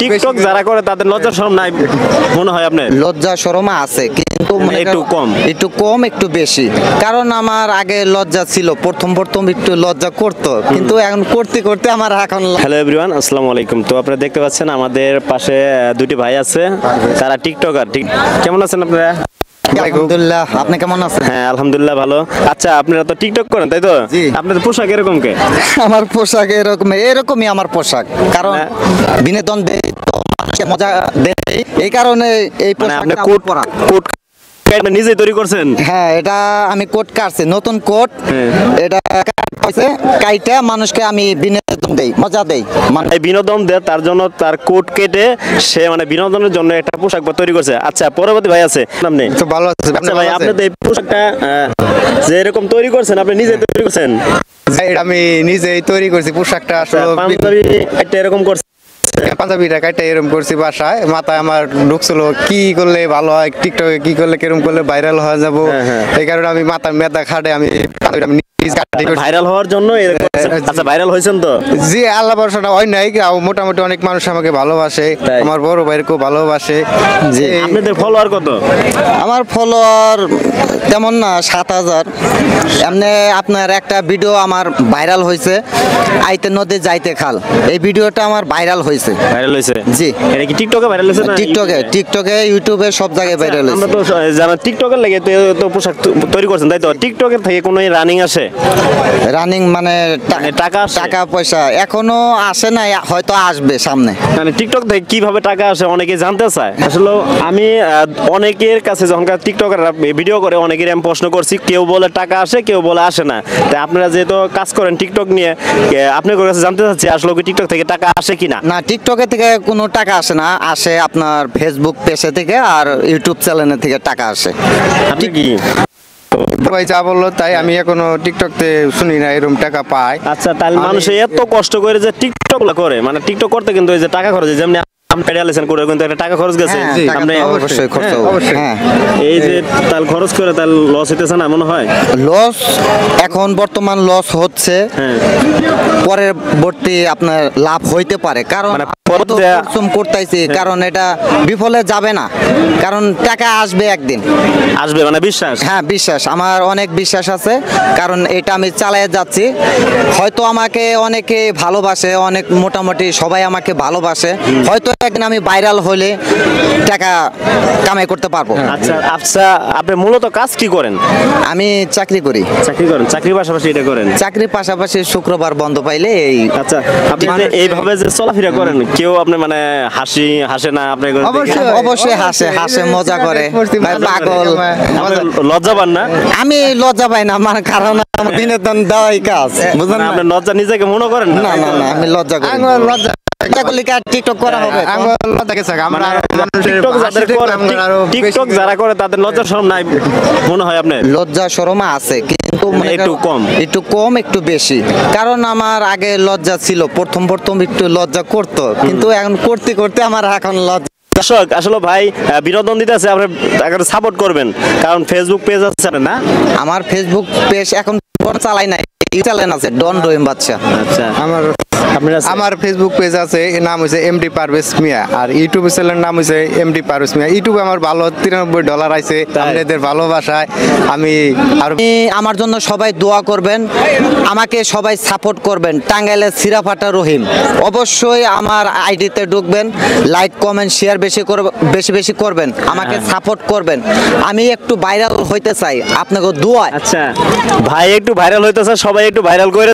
TikTok যারা করে তাদের লজ্জা শরম নাই মনে হয় আপনার? লজ্জা শরম আছে কিন্তু একটু কম একটু বেশি, কারণ আমার আগে লজ্জা ছিল, প্রথম একটু লজ্জা করতো, কিন্তু এখন করতে করতে আমার এখন। হ্যালো এভরিওয়ান, আসসালামু আলাইকুম। তো আপনারা দেখতে পাচ্ছেন আমাদের পাশে দুটি ভাই আছে, তারা টিকটকার। কেমন আছেন আপনারা? আলহামদুলিল্লাহ, আপনি কেমন আছেন? হ্যাঁ আলহামদুলিল্লাহ ভালো। আচ্ছা, আপনারা তো টিকটক করেন তাই তো? আপনাদের পোশাক এরকম কে? আমার পোশাক এরকমই আমার পোশাক, কারণ বিনোদন দেয় তো মানুষকে মজা দেয়, এই কারণে এই পোশাকটা কোট পরা। কোট নিজে তৈরি করছেন? হ্যাঁ, এটা আমি কোট কাটছি, নতুন কোট। এটা কাইটা মানুষকে আমি বিনোদন দেই, মজা দেই, মানে বিনোদন দেয়, তার জন্য তার কোট কেটে সে মানে বিনোদনের জন্য একটা পোশাক তৈরি করছে। আচ্ছা, পরবর্তী ভাই আছে আপনি? তো ভালো আছে। আচ্ছা ভাই, আপনি তো এই পোশাকটা যে এরকম তৈরি করছেন, আপনি নিজে তৈরি করছেন? আমি নিজেই তৈরি করছি পোশাকটা। পাঞ্জাবি একটা এরকম করছে, পাঞ্জাবিটা কাটটা এরকম করছি বাসায়। মাথায় আমার ঢুকছিল কি করলে ভালো হয়, টিকটকে কি করলে কিরকম করলে ভাইরাল হয়ে যাবো, এই কারণে আমি মাথার মেদা খাটে আমি ভাইরাল হওয়ার জন্য। আচ্ছা, ভাইরাল হয়েছেন তো? জি, আল্লাহ ভরসাটা হয় নাই, মোটামুটি অনেক মানুষ আমাকে ভালোবাসে, আমার বড় ভাইয়ের খুব ভালোবাসে। জি, আপনাদের ফলোয়ার কত? আমার ফলোয়ার তেমন না, 7000। এমনি আপনার একটা ভিডিও আমার ভাইরাল হয়েছে, আইতে নদী যাইতে খাল, এই ভিডিওটা আমার ভাইরাল হয়েছে। ভাইরাল হয়েছে? জি। এটা কি টিকটকে ভাইরাল হয়েছে না? টিকটকে ইউটিউবে সব জায়গায় ভাইরাল হয়েছে। আমরা তো জানা টিকটকের লাগে তো পোশাক তৈরি করছেন তাই তো? টিকটকের থেকে কোনো রানিং আসে? রানিং মানে টাকা পয়সা এখনো আসে না, হয়তো আসবে সামনে। মানে টিকটক থেকে কিভাবে টাকা আসে অনেকে জানতে চায়। আসলে আমি অনেকের কাছে যখন টিকটকাররা ভিডিও করে, অনেকের আমি প্রশ্ন করছি, কেউ বলে টাকা আসে, কেউ বলে আসে না। তাই আপনারা যেহেতু কাজ করেন টিকটক নিয়ে, আপনার কাছে জানতে চাচ্ছি আসলে কি টিকটক থেকে টাকা আসে কিনা? না, টিকটকে থেকে কোনো টাকা আসে না, আসে আপনার ফেসবুক পেজে থেকে আর ইউটিউব চ্যানেলের থেকে টাকা আসে। আপনি কি ভাই যা বললো তাই, আমি এখনো টিকটকতে শুনি না এরকম টাকা পায়। আচ্ছা, তাহলে মানুষ এত কষ্ট করে যে টিকটক করে, মানে টিকটক করতে কিন্তু এই যে টাকা খরচ, যেমন টাকা খরচ গেছে, অবশ্যই খরচ। এই যে তাল খরচ করে তার লস হইতেছে না মনে হয়? লস এখন বর্তমান লস হচ্ছে, পরবর্তী আপনার লাভ হইতে পারে, কারণ পরিশ্রম করতেছি, কারণ এটা বিফলে যাবে না, কারণ টাকা আসবে একদিন, আসবে মানে বিশ্বাস। হ্যাঁ বিশ্বাস, আমার অনেক বিশ্বাস আছে, কারণ এটা আমি চালিয়ে যাচ্ছি। হয়তো আমাকে অনেকে ভালোবাসে, অনেক মোটামুটি সবাই আমাকে ভালোবাসে, হয়তো একদিন আমি ভাইরাল হলে টাকা কামাই করতে পারবো। আচ্ছা আচ্ছা, আপনি মূলত কাজ কি করেন? আমি চাকরি করি। চাকরি করেন? চাকরির পাশাপাশি এটা করেন? চাকরির পাশাপাশি শুক্রবার বন্ধ পাইলে এই। আচ্ছা, আপনি এইভাবে যে চলাফেরা করেন, কেউ আপনি মানে হাসে না আপনি? অবশ্যই হাসে মজা করে। পাগল, লজ্জা পান না? আমি লজ্জা পাই না, আমার কারণ আমার বিনোদন দেওয়াই কাজ, বুঝলেন? আপনি লজ্জা নিজেকে মনে করেন না? না, আমি লজ্জা করি। টিকটক করা হবে? টিকটক যারা করে তাদের লজ্জা শরম নাই মনে হয় আপনার? লজ্জা শরম আছে কিন্তু একটু কম একটু বেশি, কারণ আমার আগে লজ্জা ছিল, প্রথম একটু লজ্জা করতো, কিন্তু এখন করতে করতে আমার এখন লজ্জা। দর্শক, আসলে ভাই বিনোদন দিতে আছে, আপনি তাকে সাপোর্ট করবেন, কারণ ফেসবুক পেজ আছে না? আমার ফেসবুক পেজ এখন চালাই নাই, চ্যানেল আছে ডন রহিম বাদশা। আচ্ছা, আমার ফেসবুক পেজ আছে, নাম হচ্ছে এমডি পারভেজ মিয়া, আর ইউটিউব চ্যানেলের নাম হচ্ছে এমডি পারভেজ মিয়া। ইউটিউবে আমার ভালো $93 আছে, আপনাদের ভালোবাসায় আমি আমার জন্য সবাই দোয়া করবেন, আমাকে সবাই সাপোর্ট করবেন। টাঙ্গাইলের সিরাফাটা রহিম, অবশ্যই আমার আইডিতে ঢুকবেন, লাইক কমেন্ট শেয়ার বেশি করবেন, আমাকে সাপোর্ট করবেন। আমি একটু ভাইরাল হইতে চাই, আপনাকে দোয়া। আচ্ছা ভাই, একটু ভাইরাল হইতে চাই, সবাই একটু ভাইরাল করে